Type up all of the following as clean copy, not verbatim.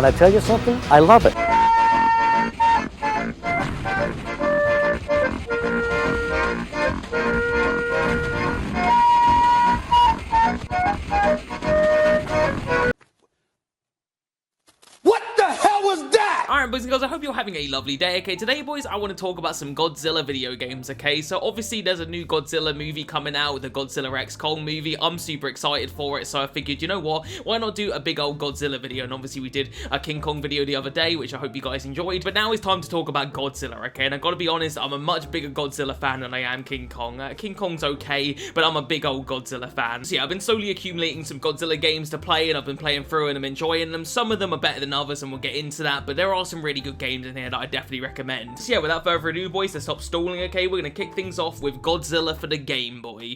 And I tell you something, I love it. Alright boys and girls, I hope you're having a lovely day. Okay, today boys, I want to talk about some Godzilla video games, okay? So obviously there's a new Godzilla movie coming out, the Godzilla X Kong movie. I'm super excited for it, so I figured, you know what, why not do a big old Godzilla video? And obviously we did a King Kong video the other day, which I hope you guys enjoyed. But now it's time to talk about Godzilla, okay? And I gotta be honest, I'm a much bigger Godzilla fan than I am King Kong. King Kong's okay, but I'm a big old Godzilla fan. So yeah, I've been slowly accumulating some Godzilla games to play, and I've been playing through and I'm enjoying them. Some of them are better than others, and we'll get into that, but there are some really good games in here that I definitely recommend. So yeah, without further ado boys, let's stop stalling, okay? We're gonna kick things off with Godzilla for the Game Boy.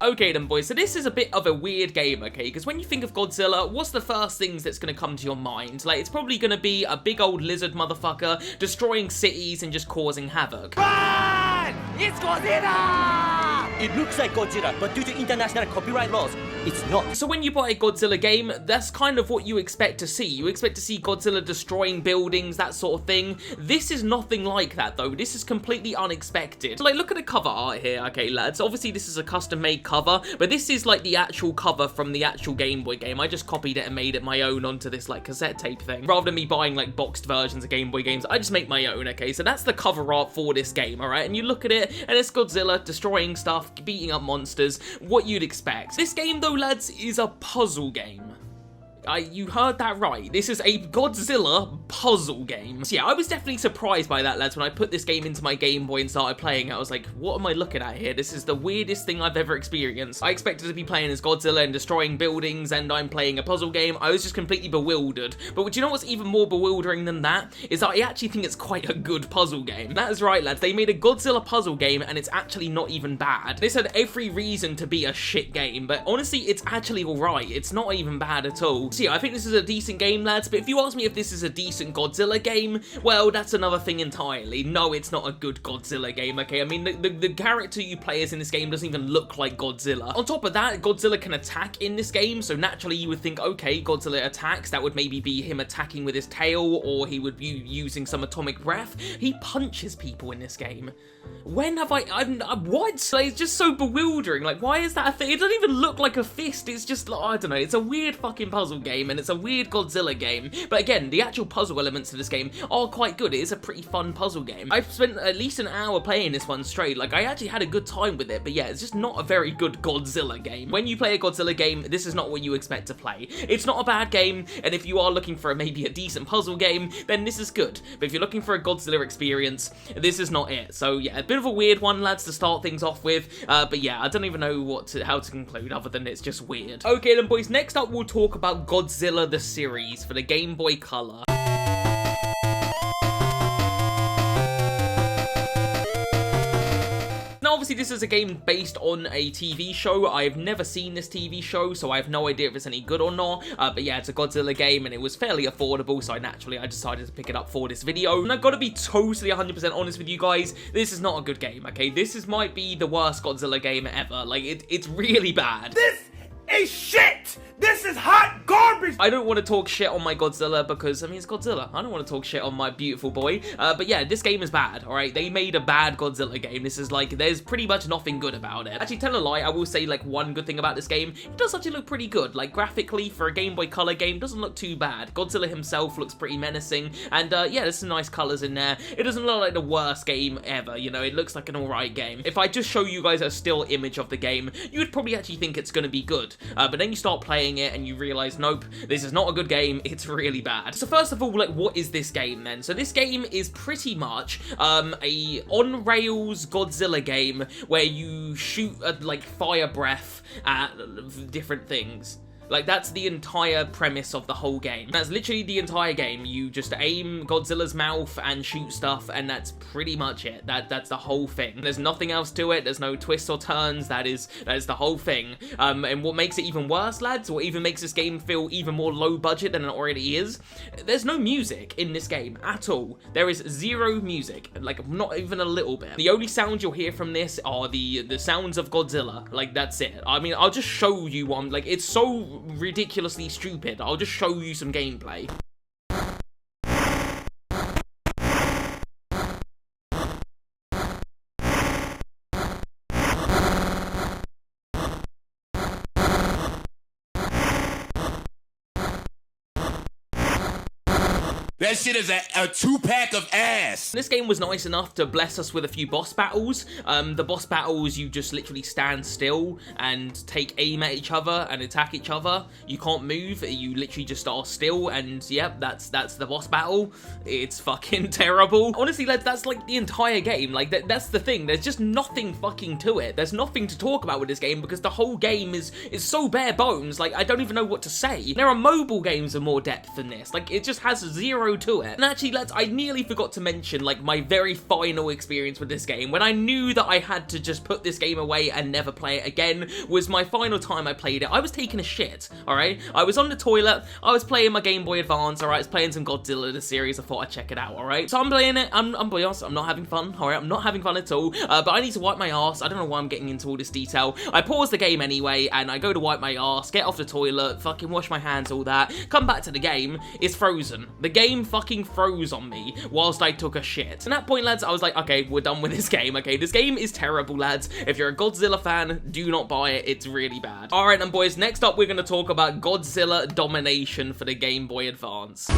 Okay then boys, so this is a bit of a weird game, okay? Because when you think of Godzilla, what's the first things that's gonna come to your mind? Like, it's probably gonna be a big old lizard motherfucker destroying cities and just causing havoc. Run! It's Godzilla! It looks like Godzilla, but due to international copyright laws, it's not. So when you buy a Godzilla game, that's kind of what you expect to see. You expect to see Godzilla destroying buildings, that sort of thing. This is nothing like that though. This is completely unexpected. So, like, look at the cover art here, okay lads? Obviously this is a custom made cover, but this is like the actual cover from the actual Game Boy game. I just copied it and made it my own onto this like cassette tape thing. Rather than me buying like boxed versions of Game Boy games, I just make my own, okay? So that's the cover art for this game, alright? And you look at it, and it's Godzilla destroying stuff, beating up monsters, what you'd expect. This game though, lads, is a puzzle game. You heard that right. This is a Godzilla puzzle game. So yeah, I was definitely surprised by that, lads, when I put this game into my Game Boy and started playing it. I was like, what am I looking at here? This is the weirdest thing I've ever experienced. I expected to be playing as Godzilla and destroying buildings, and I'm playing a puzzle game. I was just completely bewildered. But do you know what's even more bewildering than that? Is that I actually think it's quite a good puzzle game. That is right, lads. They made a Godzilla puzzle game, and it's actually not even bad. This had every reason to be a shit game, but honestly, it's actually alright. It's not even bad at all. So yeah, I think this is a decent game, lads, but if you ask me if this is a decent Godzilla game, well, that's another thing entirely. No, it's not a good Godzilla game, okay? I mean, the character you play as in this game doesn't even look like Godzilla. On top of that, Godzilla can attack in this game, so naturally you would think, okay, Godzilla attacks, that would maybe be him attacking with his tail, or he would be using some atomic breath. He punches people in this game. When have what? Like, it's just so bewildering. Like, why is that a thing? It doesn't even look like a fist. It's just, like, I don't know. It's a weird fucking puzzle game, and it's a weird Godzilla game. But again, the actual puzzle elements of this game are quite good. It is a pretty fun puzzle game. I've spent at least an hour playing this one straight. Like, I actually had a good time with it. But yeah, it's just not a very good Godzilla game. When you play a Godzilla game, this is not what you expect to play. It's not a bad game, and if you are looking for maybe a decent puzzle game, then this is good. But if you're looking for a Godzilla experience, this is not it. So yeah, a bit of a weird one, lads, to start things off with, but yeah, I don't even know how to conclude other than it's just weird. Okay then boys, next up we'll talk about Godzilla the series for the Game Boy Color. Obviously, this is a game based on a TV show. I've never seen this TV show, so I have no idea if it's any good or not. But yeah, it's a Godzilla game, and it was fairly affordable, so naturally I decided to pick it up for this video. And I've got to be totally 100% honest with you guys, this is not a good game, okay? This might be the worst Godzilla game ever. Like, it's really bad. This is shit! This is hot garbage! I don't want to talk shit on my Godzilla because, I mean, it's Godzilla. I don't want to talk shit on my beautiful boy. But yeah, this game is bad, alright? They made a bad Godzilla game. This is like, there's pretty much nothing good about it. Actually, tell a lie, I will say like one good thing about this game. It does actually look pretty good. Like, graphically, for a Game Boy Color game, doesn't look too bad. Godzilla himself looks pretty menacing. And yeah, there's some nice colors in there. It doesn't look like the worst game ever, you know? It looks like an alright game. If I just show you guys a still image of the game, you would probably actually think it's going to be good. But then you start playing it and you realize, nope, this is not a good game, it's really bad. So first of all, like, what is this game then? So this game is pretty much a on-rails Godzilla game where you shoot like fire breath at different things. Like, that's the entire premise of the whole game. That's literally the entire game. You just aim Godzilla's mouth and shoot stuff, and that's pretty much it. That's the whole thing. There's nothing else to it. There's no twists or turns. That is the whole thing. And what makes it even worse, lads, what even makes this game feel even more low budget than it already is, there's no music in this game at all. There is zero music, like not even a little bit. The only sounds you'll hear from this are the sounds of Godzilla. Like, that's it. I mean, I'll just show you one. Like, it's so ridiculously stupid. I'll just show you some gameplay. That shit is a 2-pack of ass. This game was nice enough to bless us with a few boss battles. The boss battles, you just literally stand still and take aim at each other and attack each other. You can't move, you literally just are still, and yep, that's the boss battle. It's fucking terrible. Honestly, lads, that's like the entire game. Like, that's the thing. There's just nothing fucking to it. There's nothing to talk about with this game because the whole game is so bare bones. Like, I don't even know what to say. There are mobile games with more depth than this. Like, it just has zero to it. And actually, lads, I nearly forgot to mention, like, my very final experience with this game, when I knew that I had to just put this game away and never play it again, was my final time I played it. I was taking a shit, alright? I was on the toilet, I was playing my Game Boy Advance, alright? I was playing some Godzilla, the series, I thought I'd check it out, alright? So I'm playing it, I'm being honest, I'm not having fun, alright? I'm not having fun at all, but I need to wipe my ass. I don't know why I'm getting into all this detail. I pause the game anyway, and I go to wipe my ass, get off the toilet, fucking wash my hands, all that, come back to the game, it's frozen. The game fucking froze on me whilst I took a shit. At that point, lads, I was like, okay, we're done with this game, okay? This game is terrible, lads. If you're a Godzilla fan, do not buy it. It's really bad. Alright, then, boys, next up, we're going to talk about Godzilla Domination for the Game Boy Advance.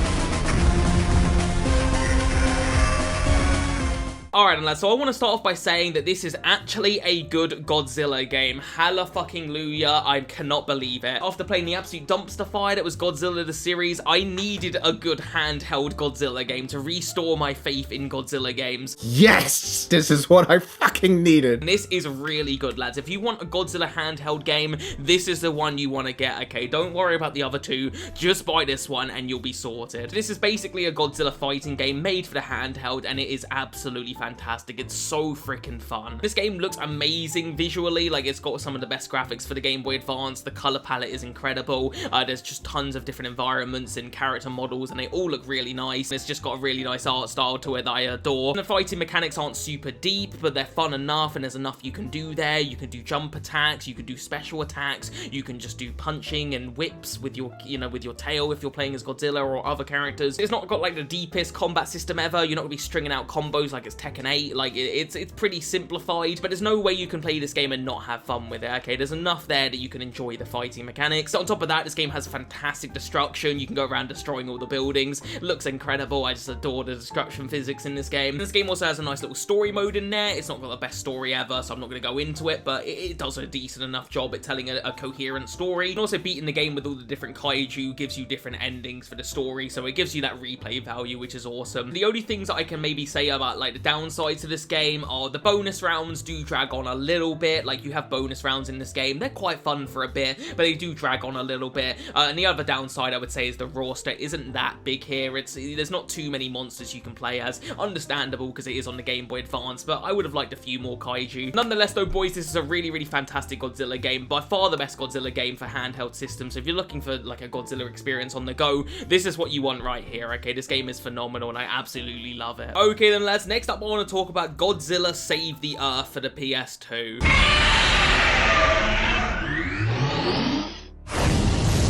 Alright, lads, so I want to start off by saying that this is actually a good Godzilla game. Hallelujah, I cannot believe it. After playing the absolute dumpster fire that was Godzilla the series, I needed a good handheld Godzilla game to restore my faith in Godzilla games. Yes! This is what I fucking needed. And this is really good, lads. If you want a Godzilla handheld game, this is the one you want to get, okay? Don't worry about the other two. Just buy this one and you'll be sorted. This is basically a Godzilla fighting game made for the handheld, and it is absolutely fantastic. It's so freaking fun. This game looks amazing visually. Like, it's got some of the best graphics for the Game Boy Advance. The color palette is incredible. There's just tons of different environments and character models, and they all look really nice. It's just got a really nice art style to it that I adore. And the fighting mechanics aren't super deep, but they're fun enough, and there's enough you can do there. You can do jump attacks, you can do special attacks, you can just do punching and whips with your, you know, with your tail if you're playing as Godzilla or other characters. It's not got like the deepest combat system ever. You're not gonna be stringing out combos like it's Tekken 8. Like, it's pretty simplified, but there's no way you can play this game and not have fun with it, okay? There's enough there that you can enjoy the fighting mechanics. On top of that, this game has fantastic destruction. You can go around destroying all the buildings. It looks incredible. I just adore the destruction physics in this game. This game also has a nice little story mode in there. It's not got the best story ever, so I'm not going to go into it, but it does a decent enough job at telling a coherent story. And also beating the game with all the different kaiju gives you different endings for the story, so it gives you that replay value, which is awesome. The only things that I can maybe say about, like, the downsides to this game are the bonus rounds do drag on a little bit. Like, you have bonus rounds in this game. They're quite fun for a bit, but they do drag on a little bit. And the other downside, I would say, is the roster isn't that big here. There's not too many monsters you can play as. Understandable, because it is on the Game Boy Advance, but I would have liked a few more kaiju. Nonetheless, though, boys, this is a really, really fantastic Godzilla game. By far the best Godzilla game for handheld systems. So if you're looking for, like, a Godzilla experience on the go, this is what you want right here, okay? This game is phenomenal, and I absolutely love it. Okay, then, lads, next up, I want to talk about Godzilla Save the Earth for the PS2.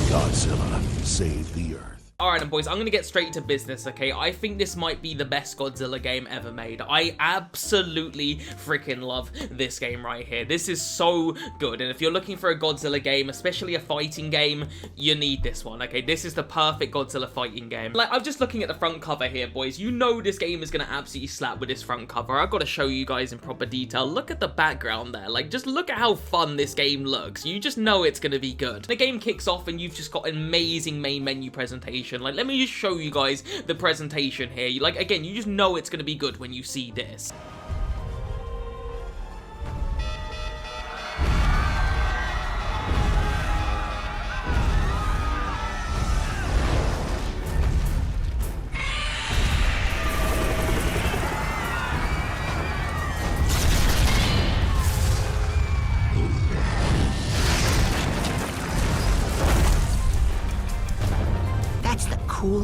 Godzilla, save the Earth. Alright then, boys, I'm gonna get straight to business, okay? I think this might be the best Godzilla game ever made. I absolutely freaking love this game right here. This is so good, and if you're looking for a Godzilla game, especially a fighting game, you need this one, okay? This is the perfect Godzilla fighting game. Like, I'm just looking at the front cover here, boys. You know this game is gonna absolutely slap with this front cover. I've got to show you guys in proper detail. Look at the background there. Like, just look at how fun this game looks. You just know it's gonna be good. The game kicks off, and you've just got an amazing main menu presentation. Like, let me just show you guys the presentation here. Like, again, you just know it's going to be good when you see this.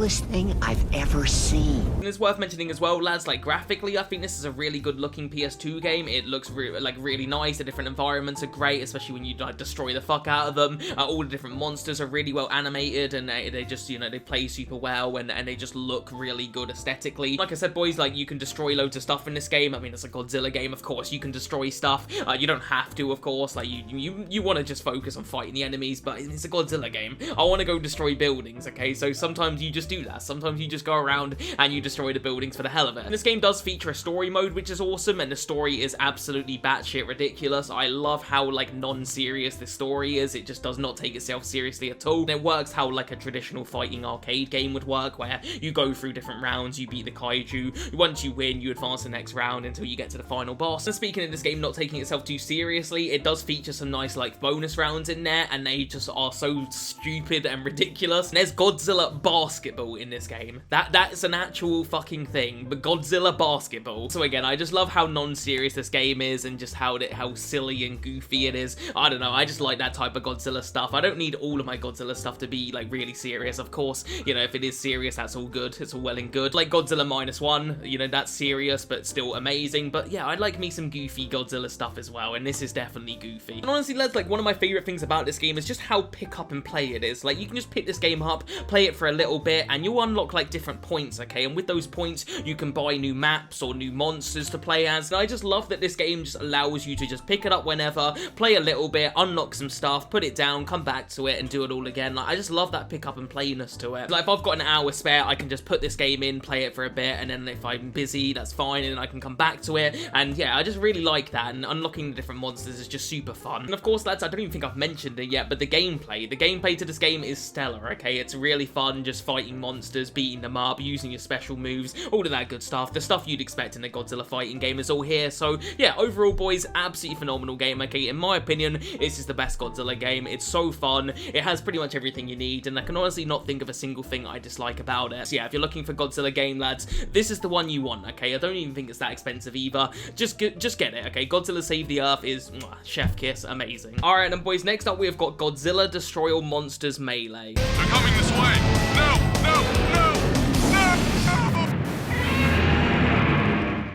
coolest thing I've ever seen. And it's worth mentioning as well, lads, like graphically, I think this is a really good looking PS2 game. It looks really nice. The different environments are great, especially when you like destroy the fuck out of them. All the different monsters are really well animated, and they just, you know, they play super well, and they just look really good aesthetically. Like I said, boys, like you can destroy loads of stuff in this game. I mean, it's a Godzilla game, of course. You can destroy stuff. You don't have to, of course. Like you want to just focus on fighting the enemies, but it's a Godzilla game. I want to go destroy buildings, okay? So sometimes you just do that. Sometimes you just go around and you destroy the buildings for the hell of it. And this game does feature a story mode, which is awesome, and the story is absolutely batshit ridiculous. I love how like non-serious this story is. It just does not take itself seriously at all. And it works how like a traditional fighting arcade game would work, where you go through different rounds, you beat the kaiju, once you win, you advance the next round until you get to the final boss. And speaking of this game not taking itself too seriously, it does feature some nice like bonus rounds in there, and they just are so stupid and ridiculous. And there's Godzilla basketball in this game. That's an actual fucking thing, but Godzilla basketball. So again, I just love how non-serious this game is, and just how silly and goofy it is. I don't know, I just like that type of Godzilla stuff. I don't need all of my Godzilla stuff to be like really serious. Of course, you know, if it is serious, that's all good. It's all well and good. Like Godzilla -1, you know, that's serious but still amazing. But yeah, I'd like me some goofy Godzilla stuff as well, and this is definitely goofy. And honestly, lads, like one of my favorite things about this game is just how pick up and play it is. Like you can just pick this game up, play it for a little bit, and you'll unlock like different points, okay? And with those points, you can buy new maps or new monsters to play as. And I just love that this game just allows you to just pick it up whenever, play a little bit, unlock some stuff, put it down, come back to it, and do it all again. Like I just love that pick up and playness to it. Like if I've got an hour spare, I can just put this game in, play it for a bit, and then if I'm busy, that's fine, and I can come back to it. And yeah, I just really like that, and unlocking the different monsters is just super fun. And of course, lads, I don't even think I've mentioned it yet, but the gameplay to this game is stellar, okay? It's really fun, just fighting monsters, beating them up, using your special moves, all of that good stuff. The stuff you'd expect in a Godzilla fighting game is all here. So yeah, overall, boys, absolutely phenomenal game, okay? In my opinion, this is the best Godzilla game. It's so fun. It has pretty much everything you need, and I can honestly not think of a single thing I dislike about it. So yeah, if you're looking for Godzilla game, lads, this is the one you want, okay? I don't even think it's that expensive either. Just get it, okay? Godzilla Save the Earth is chef kiss, amazing. Alright, and boys, next up we've got Godzilla Destroy All Monsters Melee. They're coming this way! No!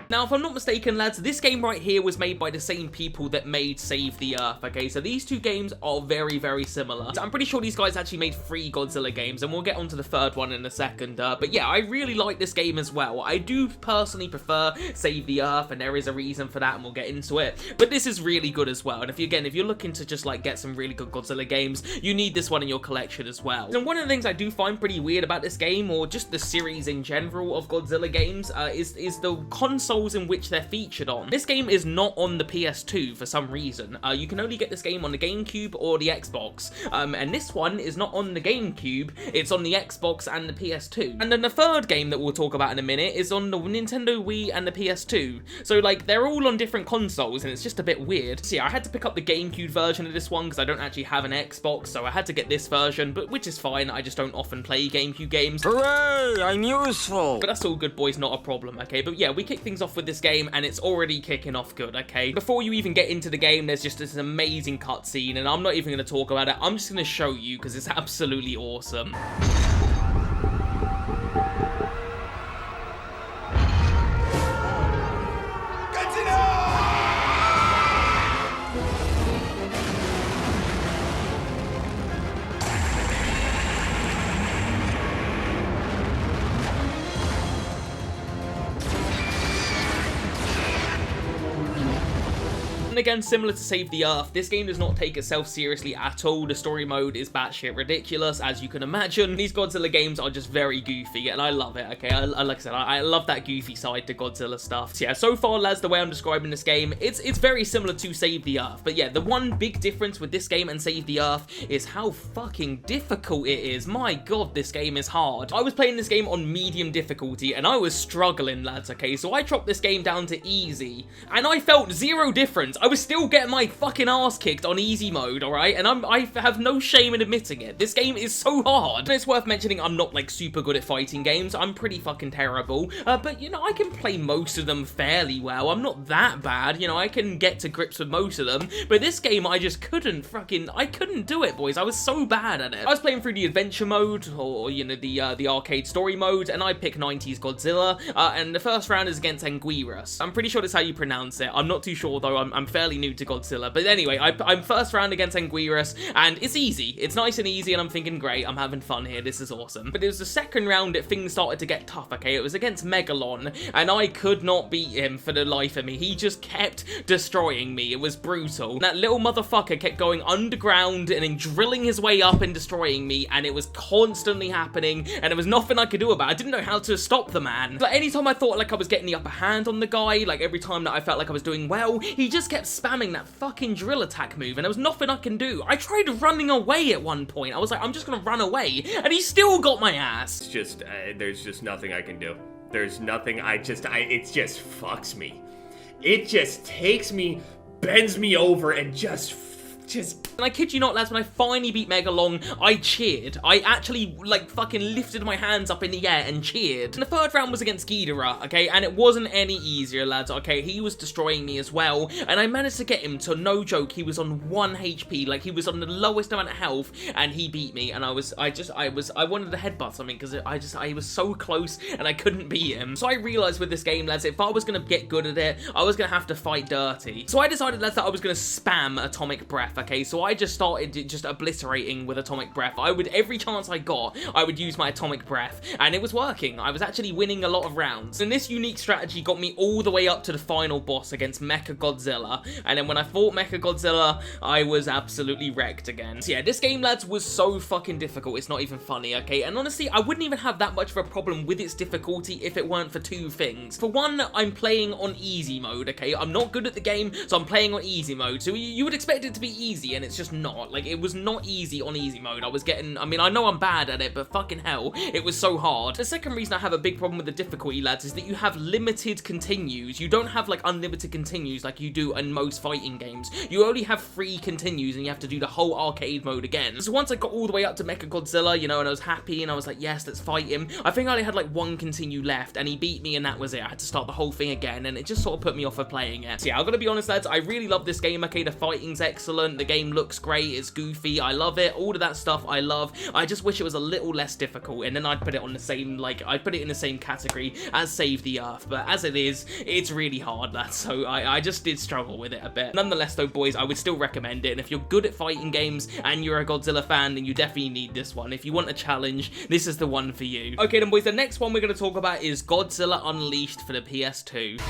Now, if I'm not mistaken, lads, this game right here was made by the same people that made Save the Earth, okay? So these two games are very, very similar. So I'm pretty sure these guys actually made 3 Godzilla games, and we'll get onto the 3rd one in a second. But yeah, I really like this game as well. I do personally prefer Save the Earth, and there is a reason for that, and we'll get into it. But this is really good as well. And if you're looking to just like get some really good Godzilla games, you need this one in your collection as well. And one of the things I do find pretty weird about this game, or just the series in general of Godzilla games, is the console in which they're featured on. This game is not on the PS2 for some reason. You can only get this game on the GameCube or the Xbox. And this one is not on the GameCube, it's on the Xbox and the PS2. And then the 3rd game that we'll talk about in a minute is on the Nintendo Wii and the PS2. So like, they're all on different consoles, and it's just a bit weird. So yeah, I had to pick up the GameCube version of this one because I don't actually have an Xbox, so I had to get this version, but which is fine. I just don't often play GameCube games. Hooray! I'm useful! But that's all good, boys, not a problem, okay? But yeah, we kick things off with this game, and it's already kicking off good, okay? Before you even get into the game, there's just this amazing cutscene, and I'm not even going to talk about it. I'm just going to show you because it's absolutely awesome. And again, similar to Save the Earth, this game does not take itself seriously at all. The story mode is batshit ridiculous, as you can imagine. These Godzilla games are just very goofy, and I love it, okay? Like I said, I love that goofy side to Godzilla stuff. So yeah, so far, lads, the way I'm describing this game, it's very similar to Save the Earth. But yeah, the one big difference with this game and Save the Earth is how fucking difficult it is. My god, this game is hard. I was playing this game on medium difficulty, and I was struggling, lads, okay? So I dropped this game down to easy, and I felt zero difference. I was still getting my fucking ass kicked on easy mode, alright? And I have no shame in admitting it. This game is so hard. And it's worth mentioning I'm not, like, super good at fighting games. I'm pretty fucking terrible. But, you know, I can play most of them fairly well. I'm not that bad. You know, I can get to grips with most of them. But this game, I just couldn't I couldn't do it, boys. I was so bad at it. I was playing through the adventure mode, or, you know, the arcade story mode, and I picked 90s Godzilla, and the first round is against Anguirus. I'm pretty sure that's how you pronounce it. I'm not too sure, though. I'm fairly new to Godzilla. But anyway, I'm first round against Anguirus, and it's easy. It's nice and easy, and I'm thinking, great, I'm having fun here. This is awesome. But it was the second round that things started to get tough, okay? It was against Megalon, and I could not beat him for the life of me. He just kept destroying me. It was brutal. That little motherfucker kept going underground and then drilling his way up and destroying me, and it was constantly happening, and there was nothing I could do about it. I didn't know how to stop the man. Like, anytime I thought like I was getting the upper hand on the guy, like every time that I felt like I was doing well, he just kept spamming that fucking drill attack move, and there was nothing I can do. I tried running away at one point. I was like, I'm just gonna run away, and he still got my ass. It's just, there's just nothing I can do. There's nothing, it just fucks me. It just takes me, bends me over, and just... And I kid you not, lads, when I finally beat Megalon, I cheered. I actually, like, fucking lifted my hands up in the air and cheered. And the third round was against Ghidorah, okay? And it wasn't any easier, lads, okay? He was destroying me as well. And I managed to get him to, no joke, he was on 1 HP. Like, he was on the lowest amount of health, and he beat me. And I wanted to headbutt something, because I was so close, and I couldn't beat him. So I realized with this game, lads, if I was gonna get good at it, I was gonna have to fight dirty. So I decided, lads, that I was gonna spam Atomic Breath, okay? So I just started just obliterating with Atomic Breath. Every chance I got, I would use my Atomic Breath, and it was working. I was actually winning a lot of rounds. And this unique strategy got me all the way up to the final boss against McjellGames. And then when I fought McjellGames, I was absolutely wrecked again. So yeah, this game, lads, was so fucking difficult. It's not even funny, okay? And honestly, I wouldn't even have that much of a problem with its difficulty if it weren't for two things. For one, I'm playing on easy mode, okay? I'm not good at the game, so I'm playing on easy mode. So you would expect it to be easy, and it's just not. Like, it was not easy on easy mode. I mean, I know I'm bad at it, but fucking hell, it was so hard. The second reason I have a big problem with the difficulty, lads, is that you have limited continues. You don't have, like, unlimited continues like you do in most fighting games. You only have 3 continues, and you have to do the whole arcade mode again. So once I got all the way up to McjellGames, you know, and I was happy, and I was like, yes, let's fight him, I think I only had, like, 1 continue left, and he beat me, and that was it. I had to start the whole thing again, and it just sort of put me off of playing it. So yeah, I've got to be honest, lads, I really love this game, okay? The fighting's excellent, the game looks great, it's goofy, I love it, all of that stuff I love. I just wish it was a little less difficult, and then I'd put it on the same, like, I'd put it in the same category as Save the Earth, but as it is, it's really hard, lads, so I just did struggle with it a bit. Nonetheless, though, boys, I would still recommend it, and if you're good at fighting games, and you're a Godzilla fan, then you definitely need this one. If you want a challenge, this is the one for you. Okay, then, boys, the next one we're going to talk about is Godzilla Unleashed for the PS2.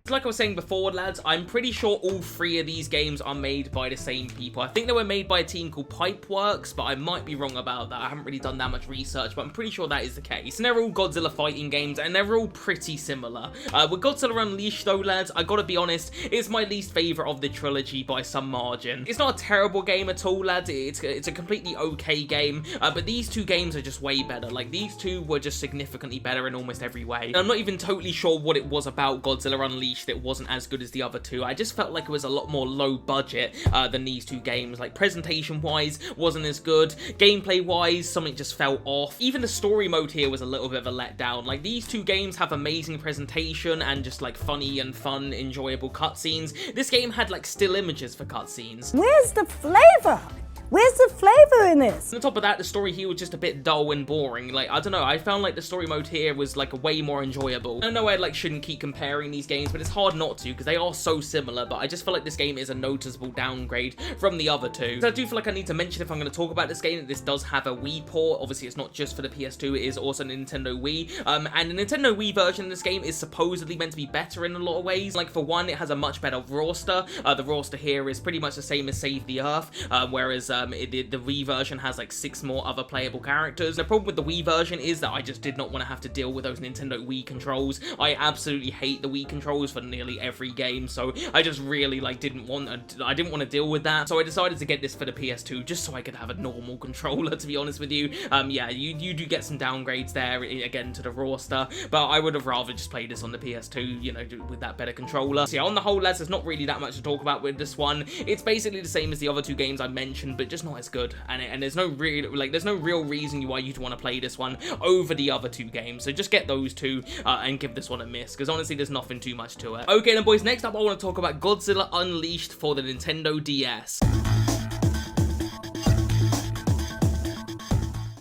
Like I was saying before, lads, I'm pretty sure all 3 of these games are made by the same people. I think they were made by a team called Pipeworks, but I might be wrong about that. I haven't really done that much research, but I'm pretty sure that is the case. And they're all Godzilla fighting games, and they're all pretty similar. With Godzilla Unleashed, though, lads, I gotta be honest, it's my least favorite of the trilogy by some margin. It's not a terrible game at all, lads. It's a completely okay game, but these 2 games are just way better. Like, these 2 were just significantly better in almost every way. And I'm not even totally sure what it was about Godzilla Unleashed that wasn't as good as the other 2. I just felt like it was a lot more low budget than these 2 games. Like, presentation wise wasn't as good, gameplay wise something just fell off. Even the story mode here was a little bit of a letdown. Like, these 2 games have amazing presentation and just like funny and fun enjoyable cutscenes. This game had like still images for cutscenes. Where's the flavor? Where's the flavor in this? On top of that, the story here was just a bit dull and boring. Like, I don't know, I found like the story mode here was like way more enjoyable. I know I like shouldn't keep comparing these games, but it's hard not to because they are so similar, but I just feel like this game is a noticeable downgrade from the other 2. So I do feel like I need to mention, if I'm going to talk about this game, that this does have a Wii port. Obviously, it's not just for the PS2, it is also Nintendo Wii. And the Nintendo Wii version of this game is supposedly meant to be better in a lot of ways. Like, for one, it has a much better roster. The roster here is pretty much the same as Save the Earth, whereas the Wii version has like 6 more other playable characters. The problem with the Wii version is that I just did not want to have to deal with those Nintendo Wii controls. I absolutely hate the Wii controls for nearly every game, so I just really like didn't want to deal with that. So I decided to get this for the PS2 just so I could have a normal controller, to be honest with you. Yeah, you do get some downgrades there again to the roster, but I would have rather just played this on the PS2, you know, with that better controller. So yeah, on the whole, lads, there's not really that much to talk about with this one. It's basically the same as the other 2 games I mentioned, but just not as good. And there's no real reason why you'd want to play this one over the other 2 games. So just get those 2 and give this one a miss, because honestly, there's nothing too much to it. Okay then, boys, next up I want to talk about Godzilla Unleashed for the Nintendo DS.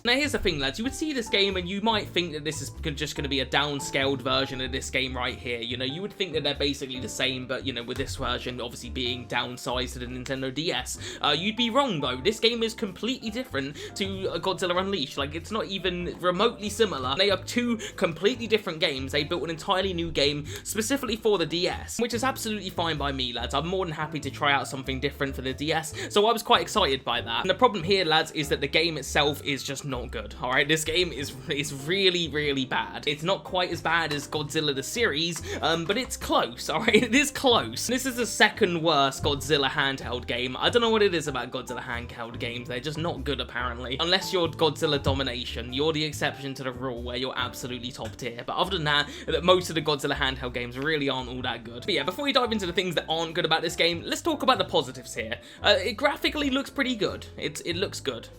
Now here's the thing, lads, you would see this game and you might think that this is just going to be a downscaled version of this game right here. You know, you would think that they're basically the same, but you know, with this version obviously being downsized to the Nintendo DS. You'd be wrong though, this game is completely different to Godzilla Unleashed. Like, it's not even remotely similar. They are 2 completely different games. They built an entirely new game specifically for the DS, which is absolutely fine by me, lads. I'm more than happy to try out something different for the DS, so I was quite excited by that. And the problem here, lads, is that the game itself is just not good. All right, this game is really bad. It's not quite as bad as Godzilla the series, but it's close. All right, it is close. This is the 2nd worst Godzilla handheld game. I don't know what it is about Godzilla handheld games. They're just not good, apparently. Unless you're Godzilla Domination, you're the exception to the rule where you're absolutely top tier. But other than that, most of the Godzilla handheld games really aren't all that good. But yeah, before we dive into the things that aren't good about this game, let's talk about the positives here. It graphically looks pretty good. It looks good.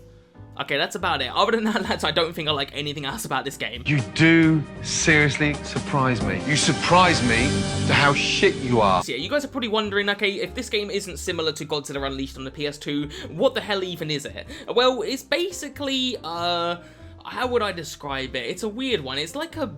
Okay, that's about it. Other than that, lads, I don't think I like anything else about this game. You do seriously surprise me. You surprise me to how shit you are. So yeah, you guys are probably wondering, okay, if this game isn't similar to Godzilla Unleashed on the PS2, what the hell even is it? Well, it's basically, how would I describe it? It's a weird one. It's like a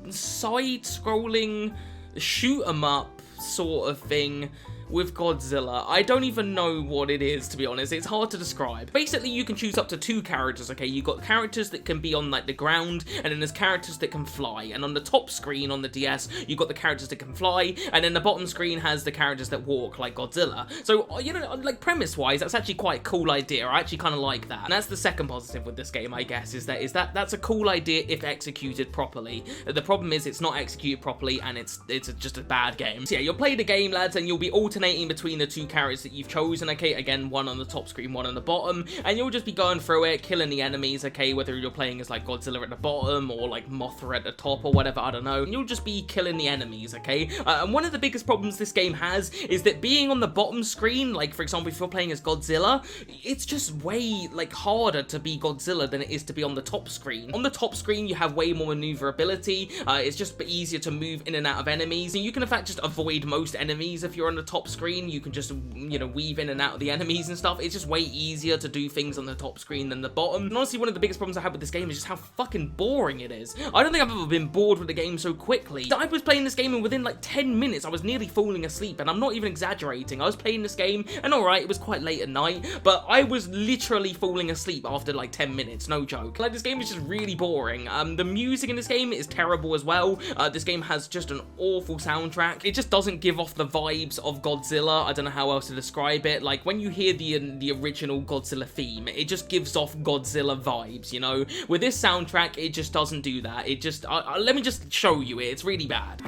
side-scrolling shoot-'em-up sort of thing with Godzilla. I don't even know what it is, to be honest. It's hard to describe. Basically, you can choose up to 2 characters, okay? You've got characters that can be on, like, the ground, and then there's characters that can fly. And on the top screen on the DS, you've got the characters that can fly, and then the bottom screen has the characters that walk, like Godzilla. So, you know, like, premise-wise, that's actually quite a cool idea. I actually kind of like that. And that's the second positive with this game, I guess, is that that's a cool idea if executed properly. The problem is it's not executed properly, and it's just a bad game. So yeah, you'll play the game, lads, and you'll be alternating between the 2 characters that you've chosen, okay? Again, one on the top screen, one on the bottom, and you'll just be going through it, killing the enemies, okay? Whether you're playing as, like, Godzilla at the bottom, or, like, Mothra at the top, or whatever, I don't know. And you'll just be killing the enemies, okay? And one of the biggest problems this game has is that being on the bottom screen, like, for example, if you're playing as Godzilla, it's just way, like, harder to be Godzilla than it is to be on the top screen. On the top screen, you have way more maneuverability. It's just easier to move in and out of enemies, and you can, in fact, just avoid most enemies if you're on the top screen. You can just, you know, weave in and out of the enemies and stuff. It's just way easier to do things on the top screen than the bottom. And honestly, one of the biggest problems I have with this game is just how fucking boring it is. I don't think I've ever been bored with the game so quickly. I was playing this game and within like 10 minutes, I was nearly falling asleep, and I'm not even exaggerating. I was playing this game, and alright, it was quite late at night, but I was literally falling asleep after like 10 minutes, no joke. Like, this game is just really boring. The music in this game is terrible as well. This game has just an awful soundtrack. It just doesn't give off the vibes of Godzilla. I don't know how else to describe it. Like, when you hear the original Godzilla theme, it just gives off Godzilla vibes, you know? With this soundtrack, it just doesn't do that. It just, let me just show you it. It's really bad.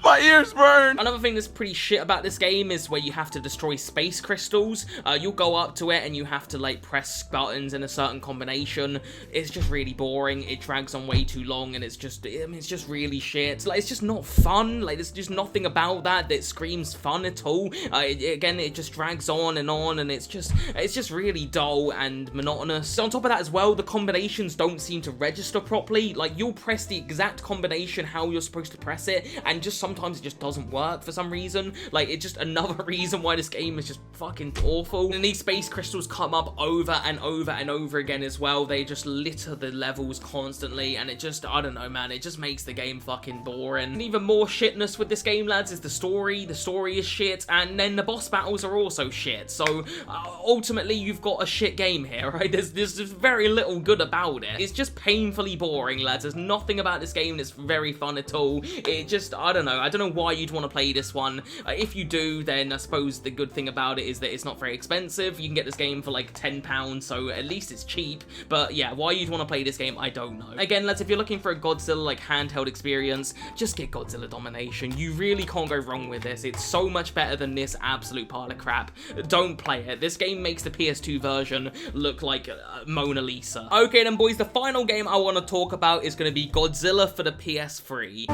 My ears burn! Another thing that's pretty shit about this game is where you have to destroy space crystals. You'll go up to it and you have to like press buttons in a certain combination. It's just really boring. It drags on way too long, and it's just really shit. Like, it's just not fun. Like, there's just nothing about that screams fun at all. Again, it just drags on, and it's just really dull and monotonous. So on top of that as well, the combinations don't seem to register properly. Like, you'll press the exact combination how you're supposed to press it, and just sometimes sometimes it just doesn't work for some reason. Like, it's just another reason why this game is just fucking awful. And these space crystals come up over and over and over again as well. They just litter the levels constantly, and it just, I don't know, man, it just makes the game fucking boring. And even more shitness with this game, lads, is the story. The story is shit, and then the boss battles are also shit. So ultimately, you've got a shit game here, right? There's very little good about it. It's just painfully boring, lads. There's nothing about this game that's very fun at all. It just, I don't know why you'd want to play this one. If you do, then I suppose the good thing about it is that it's not very expensive. You can get this game for like £10, so at least it's cheap. But yeah, why you'd want to play this game, I don't know. Again, lads, if you're looking for a Godzilla like handheld experience, just get Godzilla Domination. You really can't go wrong with this. It's so much better than this absolute pile of crap. Don't play it. This game makes the PS2 version look like Mona Lisa. Okay then, boys, the final game I want to talk about is going to be Godzilla for the PS3.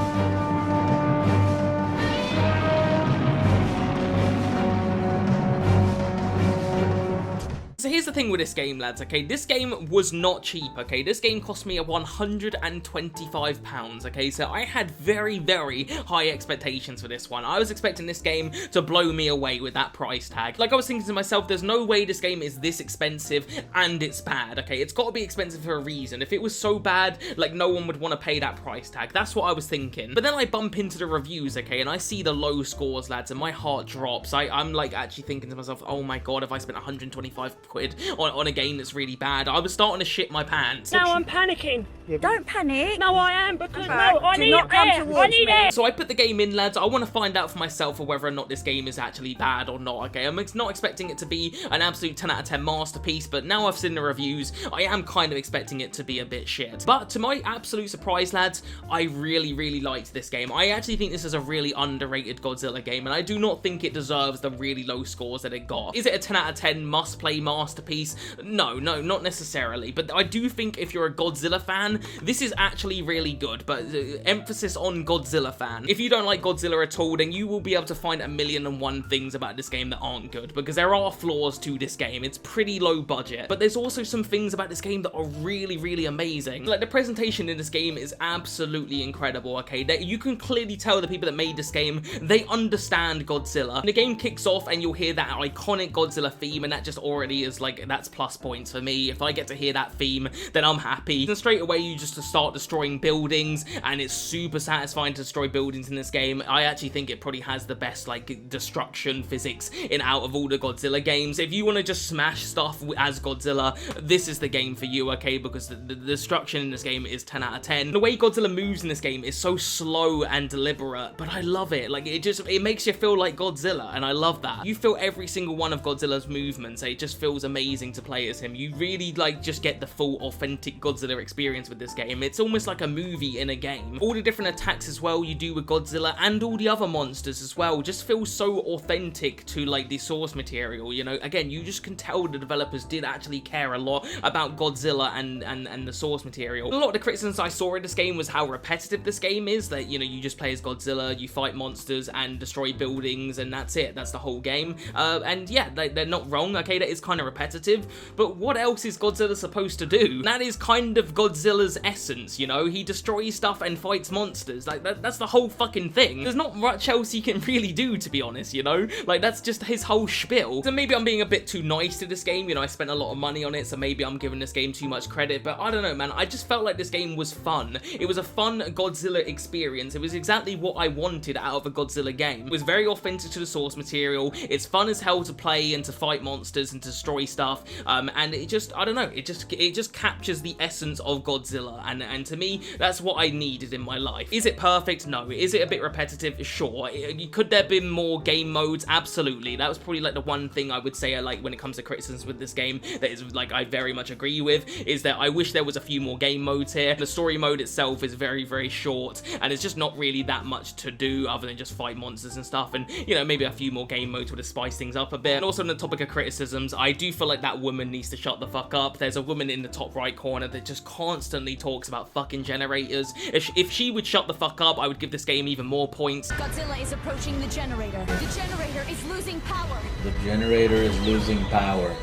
So here's the thing with this game, lads, okay? This game was not cheap, okay? This game cost me £125, okay? So I had very, very high expectations for this one. I was expecting this game to blow me away with that price tag. Like, I was thinking to myself, there's no way this game is this expensive and it's bad, okay? It's got to be expensive for a reason. If it was so bad, like, no one would want to pay that price tag. That's what I was thinking. But then I bump into the reviews, okay? And I see the low scores, lads, and my heart drops. I'm like, actually thinking to myself, oh my god, if I spent 125 quid on a game that's really bad, I was starting to shit my pants. Now I'm panicking. Don't panic. No, I am, because no, I need air. I need air. So I put the game in, lads. I want to find out for myself for whether or not this game is actually bad or not, okay? I'm not expecting it to be an absolute 10 out of 10 masterpiece, but now I've seen the reviews, I am kind of expecting it to be a bit shit. But to my absolute surprise, lads, I really, really liked this game. I actually think this is a really underrated Godzilla game, and I do not think it deserves the really low scores that it got. Is it a 10 out of 10 must-play masterpiece? No, not necessarily, but I do think if you're a Godzilla fan, this is actually really good, but emphasis on Godzilla fan. If you don't like Godzilla at all, then you will be able to find 1,000,001 things about this game that aren't good, because there are flaws to this game. It's pretty low budget, but there's also some things about this game that are really, really amazing. Like, the presentation in this game is absolutely incredible, okay? You can clearly tell the people that made this game, they understand Godzilla. And the game kicks off and you'll hear that iconic Godzilla theme, and that just already is like, that's plus points for me. If I get to hear that theme, then I'm happy. And straight away you just start destroying buildings, and it's super satisfying to destroy buildings in this game. I actually think it probably has the best like destruction physics out of all the Godzilla games. If you want to just smash stuff as Godzilla, this is the game for you, okay? Because the destruction in this game is 10 out of 10. The way Godzilla moves in this game is so slow and deliberate, but I love it. Like, it makes you feel like Godzilla, and I love that. You feel every single one of Godzilla's movements. It just feels amazing to play as him. You really like just get the full authentic Godzilla experience with this game. It's almost like a movie in a game. All the different attacks as well you do with Godzilla, and all the other monsters as well, just feel so authentic to like the source material, you know? Again, you just can tell the developers did actually care a lot about Godzilla and the source material. A lot of the criticisms I saw in this game was how repetitive this game is, that, you know, you just play as Godzilla, you fight monsters and destroy buildings, and that's it. That's the whole game. And yeah, they're not wrong, okay? That is kind of repetitive, but what else is Godzilla supposed to do? That is kind of Godzilla's essence, you know? He destroys stuff and fights monsters. Like, that's the whole fucking thing. There's not much else he can really do, to be honest, you know? Like, that's just his whole spiel. So maybe I'm being a bit too nice to this game, you know? I spent a lot of money on it, so maybe I'm giving this game too much credit, but I don't know, man. I just felt like this game was fun. It was a fun Godzilla experience. It was exactly what I wanted out of a Godzilla game. It was very authentic to the source material. It's fun as hell to play and to fight monsters and to destroy stuff, and it just, I don't know, it just captures the essence of Godzilla, and to me, that's what I needed in my life. Is it perfect? No. Is it a bit repetitive? Sure. Could there have been more game modes? Absolutely. That was probably like the one thing I would say I like when it comes to criticisms with this game that is like I very much agree with, is that I wish there was a few more game modes here. The story mode itself is very, very short, and it's just not really that much to do other than just fight monsters and stuff, and, you know, maybe a few more game modes would have spiced things up a bit. And also on the topic of criticisms, I do feel like that woman needs to shut the fuck up. There's a woman in the top right corner that just constantly talks about fucking generators. If she would shut the fuck up, I would give this game even more points. Godzilla is approaching the generator. The generator is losing power. The generator is losing power.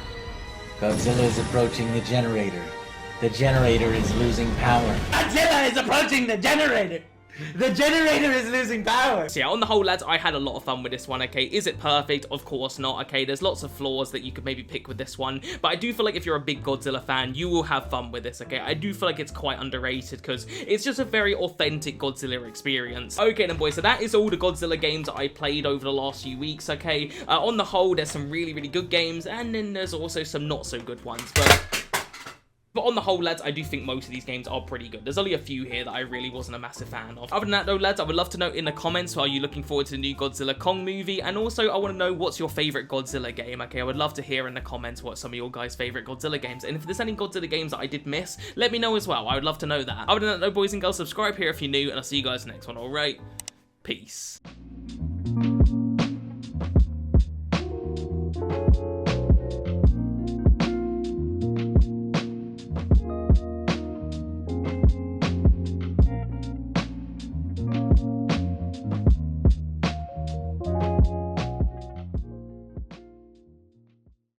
Godzilla is approaching the generator. The generator is losing power. Godzilla is approaching the generator. The generator is losing power. So yeah, on the whole, lads, I had a lot of fun with this one, okay? Is it perfect? Of course not, okay? There's lots of flaws that you could maybe pick with this one, but I do feel like if you're a big Godzilla fan, you will have fun with this, okay? I do feel like it's quite underrated because it's just a very authentic Godzilla experience. Okay then, boys, so that is all the Godzilla games I played over the last few weeks, okay? On the whole, there's some really, really good games, and then there's also some not so good ones, but on the whole, lads, I do think most of these games are pretty good. There's only a few here that I really wasn't a massive fan of. Other than that, though, lads, I would love to know in the comments, are you looking forward to the new Godzilla Kong movie? And also, I want to know what's your favorite Godzilla game, okay? I would love to hear in the comments what some of your guys' favorite Godzilla games. And if there's any Godzilla games that I did miss, let me know as well. I would love to know that. Other than that, though, boys and girls, subscribe here if you're new, and I'll see you guys next one, alright? Peace.